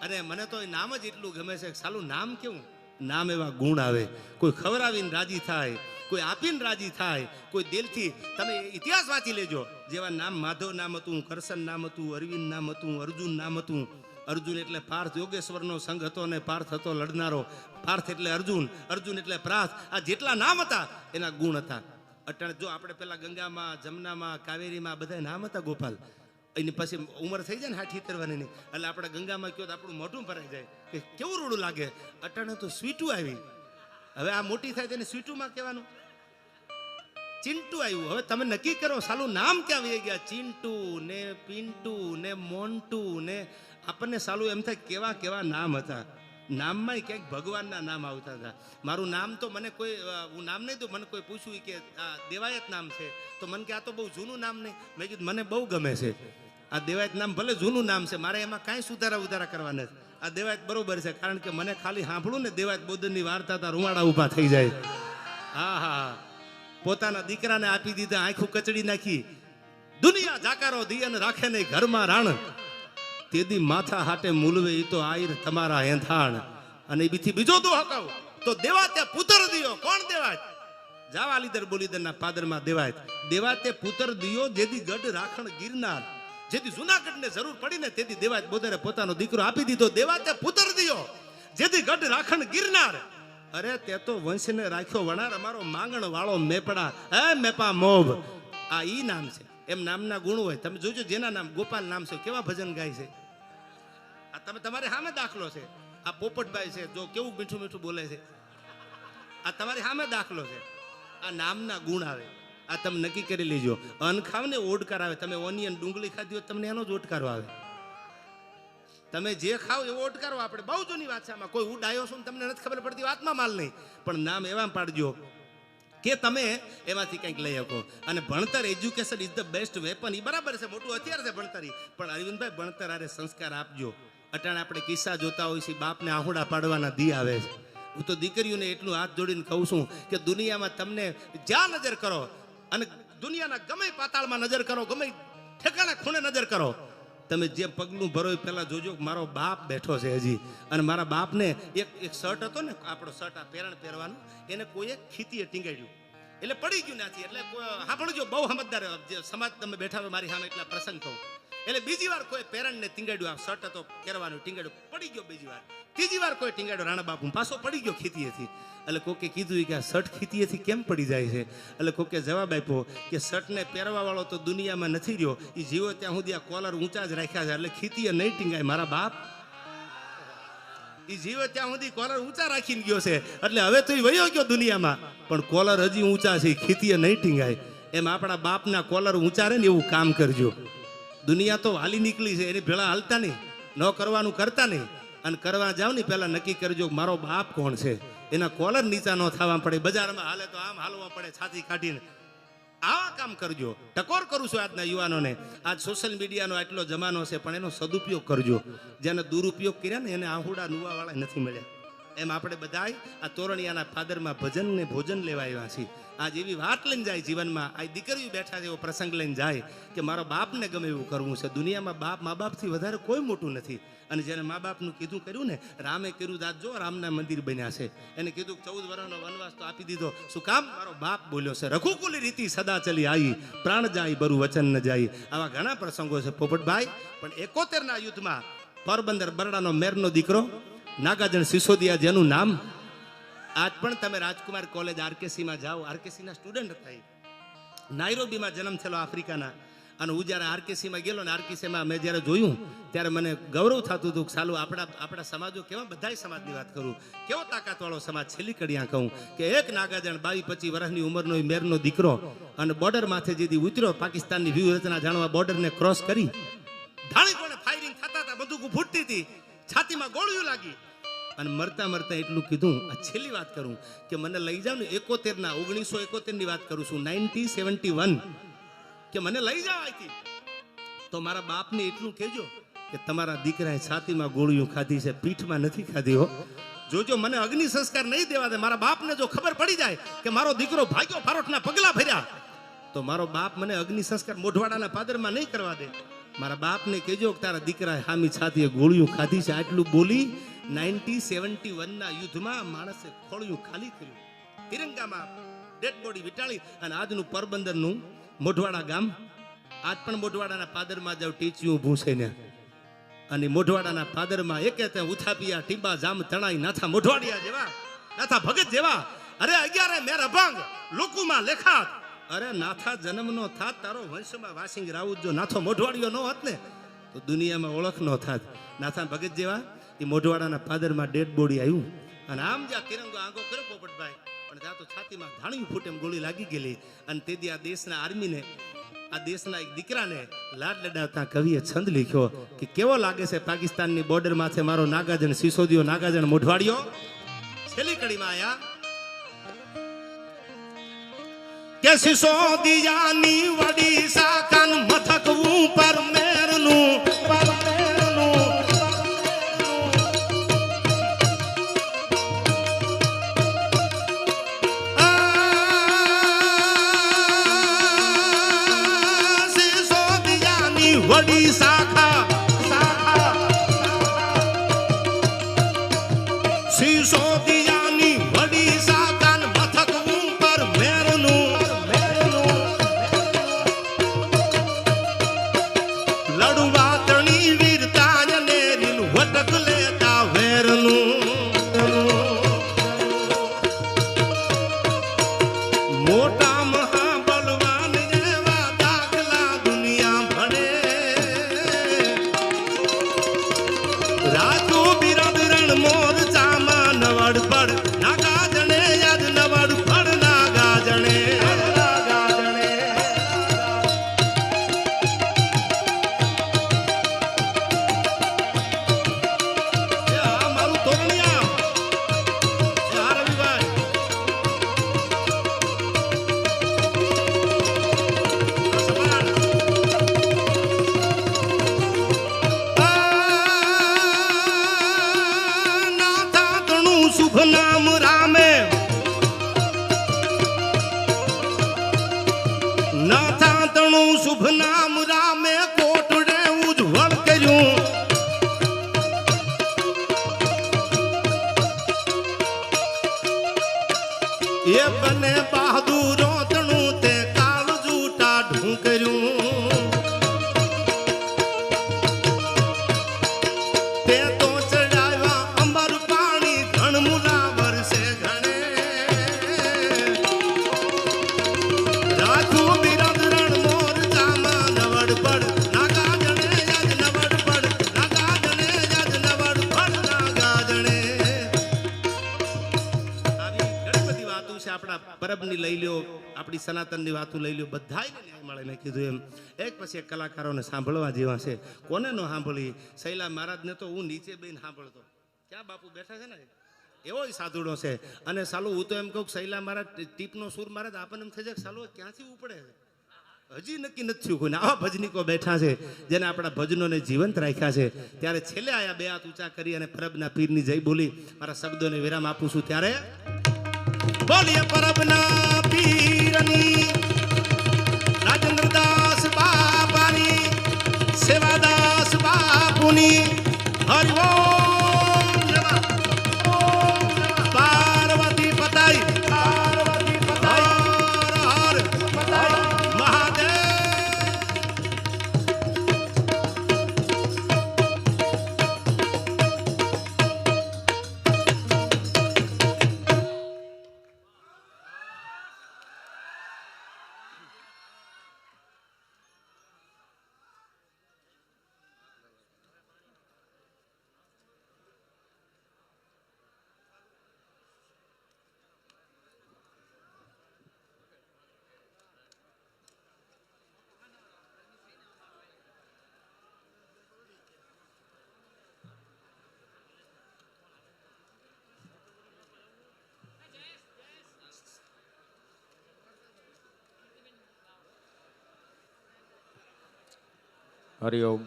અને મને તો એ નામ જ એટલું ગમે છે. સાલું નામ કેવું, નામ એવા ગુણ આવે. કોઈ ખવડાવીને રાજી થાય, કોઈ આપીને રાજી થાય, કોઈ દિલથી. તમે ઇતિહાસ વાંચી લેજો. જેવા નામ માધવ નામ હતું, કરશન નામ હતું, અરવિંદ નામ હતું, અર્જુન નામ હતું. અર્જુન એટલે પાર્થ, યોગેશ્વરનો સંઘ હતો ને પાર્થ હતો લડનારો. પાર્થ એટલે અર્જુન, અર્જુન એટલે પ્રાર્થ. આ જેટલા નામ હતા એના ગુણ હતા. અટાણે જો આપણે પેલા ગંગામાં, જમનામાં, કાવેરીમાં બધા નામ હતા ગોપાલ. એની પછી ઉંમર થઈ જાય ને 60-70 વર્ષની, એટલે આપણે ગંગામાં કહો તો આપણું મોઢું ભરાઈ જાય કે કેવું રૂડું લાગે. અટાણે તો સ્વીટું આવી. હવે આ મોટી થાય તેને સ્વીટુમાં કહેવાનું. ચિંટુ આવ્યું. હવે તમે નક્કી કરો સાલું નામ ક્યાં વહી ગયા. ચિંટુ ને પિન્ટુ ને મોન્ટુ ને, આપણને સાલું એમ થાય કેવા કેવા નામ હતા. નામમાં ક્યાંક ભગવાનના નામ આવતા હતા. મારું નામ તો મને કોઈ, હું નામ નહીં દઉં, મને કોઈ પૂછ્યું કે આ દેવાયત નામ છે તો મને કે આ તો બહુ જૂનું નામ નહીં. મેં કીધું મને બહુ ગમે છે આ દેવાયત નામ, ભલે જૂનું નામ છે, મારે એમાં કાંઈ સુધારા કરવા નથી. આ દેવાયત બરોબર છે, કારણ કે મને ખાલી સાંભળું ને દેવાયત બોધનની વાર્તા તા રૂવાડા ઊભા થઈ જાય. હા હા, પોતાના દીકરાને આપી દીધા, આંખું કચડી નાખી. દુનિયા જાકારો દી અને રાખે નહીં ઘરમાં રાણ, તેદી માથા હાટે મૂલવે ઈ તો આઈર તમારા હેંથાણ. અને બીથી બીજો દો હકાવ તો દેવાતે પુત્ર દિયો. કોણ દેવાત? જાવા લીદર બોલીદરના પાદરમાં દેવાત. દેવાતે પુત્ર દિયો, જેદી ગઢ રાખણ ગિરનાર. જેદી જુનાગઢને જરૂર પડીને તેદી દેવાત બોદરે પોતાનો દીકરો આપી દીધો. દેવાતે પુત્ર દિયો, જેદી ગઢ રાખણ ગિરનાર. અરે તે તો વંશને રાખ્યો વણાર, અમારો માંગણ વાળો મેપડા, હે મેપા મોભ. આ ઈ નામ છે. એમ નામના ગુણ હોય. તમે જોજો, જેના નામ ગોપાલ નામ છે, કેવા ભજન ગાય છે. આ તમે તમારી સામે દાખલો છે. આ પોપટભાઈ છે, જો કેવું મીઠું મીઠું બોલે છે. આ તમારી સામે દાખલો છે. આ નામના ગુણ આવે. આ તમે નક્કી કરી લેજો. અન્ન ખાવ ને ઓડકાર આવે. તમે ઓનિયન ડુંગળી ખાધી હોય તમને એનો જ ઓડકારો આવે. તમે જે ખાવ એવો ઓડકારો. આપણે બહુ જૂની વાત છે આમાં. કોઈ હું ડાયો છું તમને નથી ખબર પડતી, વાતમાં માલ નહીં, પણ નામ એવા પાડજો કે તમે એમાંથી કંઈક લઈ શકો. અને ભણતર, education is the best weapon. એ બરાબર છે, મોટું હથિયાર છે ભણતર. પણ અરવિંદભાઈ, ભણતર આરે સંસ્કાર આપજો. અટાણે આપણે કિસ્સા જોતા હોય છે, બાપને આહુડા પાડવાના દી આવે છે. હું તો દીકરીઓને એટલું હાથ જોડીને કહું છું કે દુનિયામાં તમને જ્યાં નજર કરો, અને દુનિયાના ગમે પાતાળમાં નજર કરો, ગમે ઠેકાણા ખૂણે નજર કરો, તમે જે પગલું ભરો એ પહેલાં જોજો કે મારો બાપ બેઠો છે હજી. અને મારા બાપને એક શર્ટ હતો ને, આપણો શર્ટ આ પેરણ પહેરવાનું, એને કોઈએ ખીતીએ ટીંગાડ્યું એટલે પડી ગયું નથી. એટલે સાંભળજો, બહુ સમજદાર જે સમાજ તમે બેઠા હોય મારી સામે એટલા પ્રસંગ થવું. એટલે બીજી વાર કોઈ પેરણને ટીંગાડ્યું, આ શર્ટ હતો પહેરવાનું, ટીંગાડ્યું, પડી ગયો. બીજી વાર, ત્રીજી વાર કોઈ ટીંગાડ્યો રાણા બાપુ, પાછો પડી ગયો ખીતીએથી. એટલે કોકે કીધું કે આ શર્ટ ખીતીએથી કેમ પડી જાય છે? એટલે કોકે જવાબ આપ્યો કે શર્ટને પહેરવા વાળો તો દુનિયામાં નથી રહ્યો, એ જીવો ત્યાં સુધી આ કોલર ઊંચા જ રાખ્યા છે, એટલે ખીતીએ નહીં ટીંગાય. મારા બાપ એ જીવો ત્યાં સુધી કોલર ઊંચા રાખીને ગયો છે, એટલે હવે તો એ વયો ગયો દુનિયામાં, પણ કોલર હજી ઊંચા છે, ખીતીએ નહીં ટીંગાય. એમ આપણા બાપના કોલર ઊંચા રહે ને એવું કામ કરજો. દુનિયા તો હાલી નીકળી છે, એની ભેળા હાલતા નહીં, ન કરવાનું કરતા નહીં. અને કરવા જાવ ને પહેલા નક્કી કરજો મારો બાપ કોણ છે, એના કોલર નીચા ન થવા પડે. બજારમાં હાલે તો આમ હાલવા પડે છાતી કાઢીને, આવા કામ કરજો. ટકોર કરું છું આજના યુવાનોને. આજ સોશિયલ મીડિયાનો આટલો જમાનો છે, પણ એનો સદુપયોગ કરજો. જેને દુરુપયોગ કર્યા ને એને આહુડા નુવાવાળા નથી મળ્યા. એમ આપણે બધાય આ તોરણિયાના ફાદરમાં ભજન ને ભોજન લેવા આવ્યા છીએ. આજ એવી વાત લઈને જાય જીવનમાં, આ દીકરીઓ બેઠા છે એવો પ્રસંગ લઈને જાય કે મારો બાપને ગમે એવું કરવું છે. દુનિયામાં બાપ મા બાપથી વધારે કોઈ મોટું નથી. અને જેને મા બાપનું કીધું કર્યું ને, રામે કર્યું દાદ જો રામના મંદિર બન્યા છે. એને કીધું 14 વર્ષનો વનવાસ તો આપી દીધો. શું કામ? મારો બાપ બોલ્યો છે. રઘુકુલી રીતિ સદા ચલી આવી, પ્રાણ જાય બરુ વચન ન જાય. આવા ઘણા પ્રસંગો છે પોપટભાઈ. પણ 71ના યુદ્ધમાં પોરબંદર બરડાનો મેરનો દીકરો નાગાજણ સિસોદિયા, જેનું નામ આજ પણ તમે રાજકુમાર કોલેજ આરકેસીમાં જાઓ, આરકેસીના સ્ટુડન્ટ હતા. નાઇરોબીમાં જન્મ થયેલો આફ્રિકાના. અને હું જ્યારે આરકેસીમાં ગયેલો ને, આરકેસીમાં મેં જ્યારે જોયું ત્યારે મને ગૌરવ થતું હતું કે સાલું આપણા સમાજો કેવા, બધાય સમાજની વાત કરું, કેવો તાકાતવાળો સમાજ. છેલ્લી કડિયા કહું કે એક નાગાજણ 22-25 વર્ષની ઉંમરનો મેરનો દીકરો, અને બોર્ડર માથે જેથી ઉતર્યો, પાકિસ્તાનની વ્યૂહરચના જાણવા બોર્ડરને ક્રોસ કરી, ધાણી કોણે ફાયરિંગ થતા હતા, બંદૂકો ફૂટતી હતી, છાતીમાં ગોળીઓ લાગી, અને મરતા મરતા એટલું કીધું. આ છેલ્લી વાત કરું કે મને લઈ જાવ ને 1971ની વાત કરું છું, 1971, કે મને લઈ જાવ અહીંથી, તો મારા બાપને એટલું કહેજો કે તમારા દીકરાએ છાતીમાં ગોળીઓ ખાધી છે, પીઠમાં નથી ખાધી હો. જોજો મને અગ્નિ સંસ્કાર નહીં દેવા દે. મારા બાપને જો ખબર પડી જાય કે મારો દીકરો ભાગ્યો ફારોટના પગલા ભર્યા, તો મારો બાપ મને અગ્નિ સંસ્કાર મોઢવાડાના પાદરમાં નહીં કરવા દે. મારા બાપને કહેજો કે તારા દીકરાએ હામી છાતીએ ગોળીઓ ખાધી છે. આટલું બોલી 1971ના યુદ્ધમાં માણસે ખોળિયું ખાલી કર્યું, તિરંગામાં ડેડ બોડી વિટાળી. અને આજનું પોરબંદરનું મોઢવાડા ગામ, આજ પણ મોઢવાડાના પાદરમાં જાવ ટીચિયું ભૂંસાઈને, અને મોઢવાડાના પાદરમાં એકે તે ઉથાપિયા, ટીંબા, જામ, તણાઈ, નાથા મોઢવાડિયા જેવા, નાથા ભગત જેવા, અરે 11 મેર અભંગ લોકોમાં લેખાત. અરે નાથા જન્મ નો થાત, તારો વંશમાં વાસિંગ રાઉત જો નાથો મોઢવાડિયો ન હોત ને, તો દુનિયામાં ઓળખ ન થાત. નાથા ભગત જેવા એ મોઢવાડાના પાદરમાં ડેડ બોડી આવ્યું. અને આમ જ્યાં તિરંગો આંગો કર્યો પોપટભાઈ, પણ ત્યાં તો છાતીમાં ધાણી ફૂટ એમ ગોળી લાગી ગયેલી. અને તેથી આ દેશના આર્મીને, આ દેશના એક દીકરાને લાડ લડાવતા કવિએ છંદ લખ્યો કે કેવો લાગે છે પાકિસ્તાનની બોર્ડર માથે મારો નાગાજણ સિસોદિયો, નાગાજણ મોઢવાડિયો. છેલ્લી કડીમાં આયા કે સિસોદિયાની વડી શાખાન મથક ઉપર મેરનું, વડી શાખા, સિસોદિયાની વડી શાખા મથક ઉપર મેરનું, લડવા તણી વીરતા ને રીન વટક લેતા વેરનું, મોટા મહાબલવાન જેવા દાખલા દુનિયા ભણે. એ બને બહાદુરો તણું તે કાળ જૂટા ઢું કર્યું તે તો ચડાવ્યા અંબર પાણી ધણમુલા વરસે ઘણે રાખું બિરદ રણ મોર જામા નવડ પડ નાગા જણે યજ નવડ પડ નાગા જણે યજ નવડ પડ નાગા જણે આવી ઘણી બધી વાતો છે આપણા પરબની લઈ લ્યો આપણી સનાતનની વાતો લઈ લ્યો બધાયને ન્યાય મળે મેં કીધું એમ એક પછી એક કલાકારોને સાંભળવા જેવા છે કોને ન સાંભળી શૈલા મહારાજને તો હું નીચે બેન સાંભળતો ક્યાં બાપુ બેઠા છે ને એવો સાધુડો છે અને સાલું હું તો એમ કહું શૈલા મહારાજ ટીપનો સુર મહારાજ આપણને એમ થઈ જાય સાલું ક્યાંથી ઉપડે હજી નક્કી નથી થયું કોઈને આવા ભજનીકો બેઠા છે જેને આપણા ભજનોને જીવંત રાખ્યા છે ત્યારે છેલ્લે આયા બે હાથ ઊંચા કરી અને પરબના પીરની જય બોલી મારા શબ્દોને વિરામ આપું છું ત્યારે બોલીએ પરબના પીરની રાજેન્દ્રદાસ બાપાની સેવાદાસ બાપુની હરિ ઓમ નમઃ પાર્વતી પતાઈ પાર્વતી પતાઈ હર હર મહાદેવ હરિઓમ.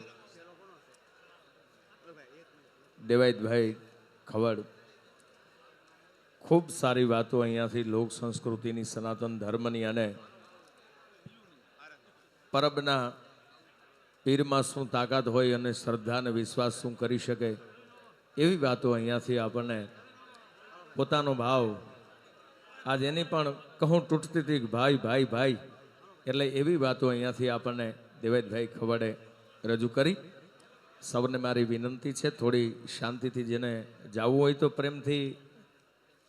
દેવાયતભાઈ ખવડ ખૂબ સારી વાતો અહીંયાથી લોક સંસ્કૃતિની સનાતન ધર્મની અને પરબના પીરમાં શું તાકાત હોય અને શ્રદ્ધા અને વિશ્વાસ શું કરી શકે એવી વાતો અહીંયાથી આપણને પોતાનો ભાવ આજ એની પણ કહું તૂટતી હતી ભાઈ ભાઈ ભાઈ એટલે એવી વાતો અહીંયાથી આપણને દેવાયતભાઈ ખવડે રજૂ કરી. સૌને મારી વિનંતી છે થોડી શાંતિથી જેને જવું હોય તો પ્રેમથી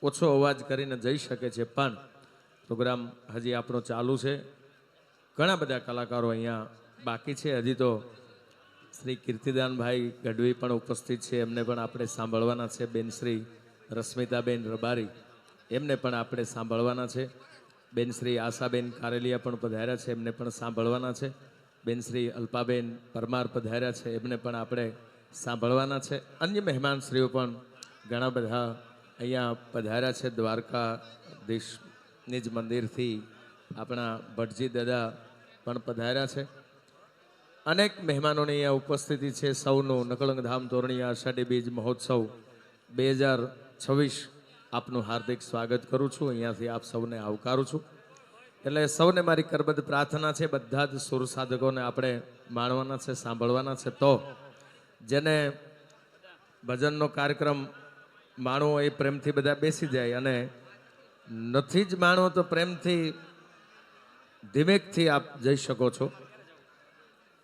ઓછો અવાજ કરીને જઈ શકે છે પણ પ્રોગ્રામ હજી આપણો ચાલુ છે. ઘણા બધા કલાકારો અહીંયા બાકી છે. હજી તો શ્રી કીર્તિદાનભાઈ ગઢવી પણ ઉપસ્થિત છે એમને પણ આપણે સાંભળવાના છે. બેન શ્રી રશ્મિતાબેન રબારી એમને પણ આપણે સાંભળવાના છે. બેન શ્રી આશાબેન કારેલિયા પણ પધાર્યા છે એમને પણ સાંભળવાના છે. બેન શ્રી અલ્પાબેન પરમાર પધાર્યા છે એમને પણ આપણે સાંભળવાના છે. અન્ય મહેમાનશ્રીઓ પણ ઘણા બધા અહીંયા પધાર્યા છે. દ્વારકાધીશ નિજ મંદિરથી આપણા ભટજી દાદા પણ પધાર્યા છે. અનેક મહેમાનોની અહીંયા ઉપસ્થિતિ છે. સૌનું નકળંગધામ તોરણીયા અષાઢી બીજ મહોત્સવ 2026 આપનું હાર્દિક સ્વાગત કરું છું. અહીંયાથી આપ સૌને આવકારું છું. એટલે સૌને મારી કરબદ્ધ પ્રાર્થના છે બધા જ સુર સાધકોને આપણે માણવાના છે, સાંભળવાના છે. તો જેને ભજનનો કાર્યક્રમ માણવો એ પ્રેમથી બધા બેસી જાય અને નથી જ માણવો તો પ્રેમથી ધીમેકથી આપ જઈ શકો છો.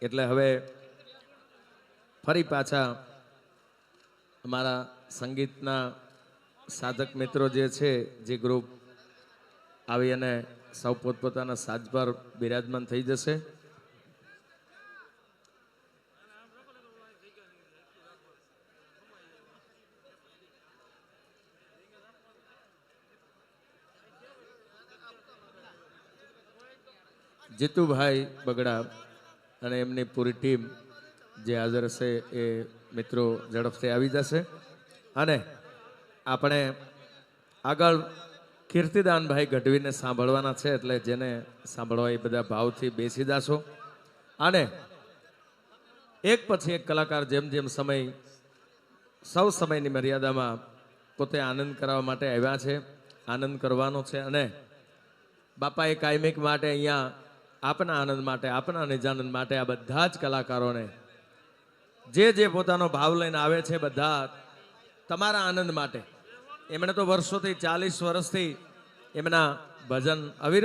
એટલે હવે ફરી પાછા અમારા સંગીતના સાધક મિત્રો જે છે જે ગ્રુપ આવી અને સૌ પોતપોતાના સાજ પર બિરાજમાન થઈ જશે. જીતુભાઈ બગડા અને એમની પૂરી ટીમ જે હાજર હશે એ મિત્રો ઝડપથી આવી જશે અને આપણે આગળ કીર્તિદાનભાઈ ગઢવીને સાંભળવાના છે. એટલે જેને સાંભળવા એ બધા ભાવથી બેસી જાશો અને એક પછી એક કલાકાર જેમ જેમ સમય સૌ સમયની મર્યાદામાં પોતે આનંદ કરવા માટે આવ્યા છે, આનંદ કરવાનો છે અને બાપાએ કાયમિક માટે અહીંયા આપના આનંદ માટે, આપના નિજાનંદ માટે આ બધા જ કલાકારોને જે પોતાનો ભાવ લઈને આવે છે બધા તમારા આનંદ માટે. એમણે તો વર્ષોથી 40 વર્ષથી એમના ભજન અવિરત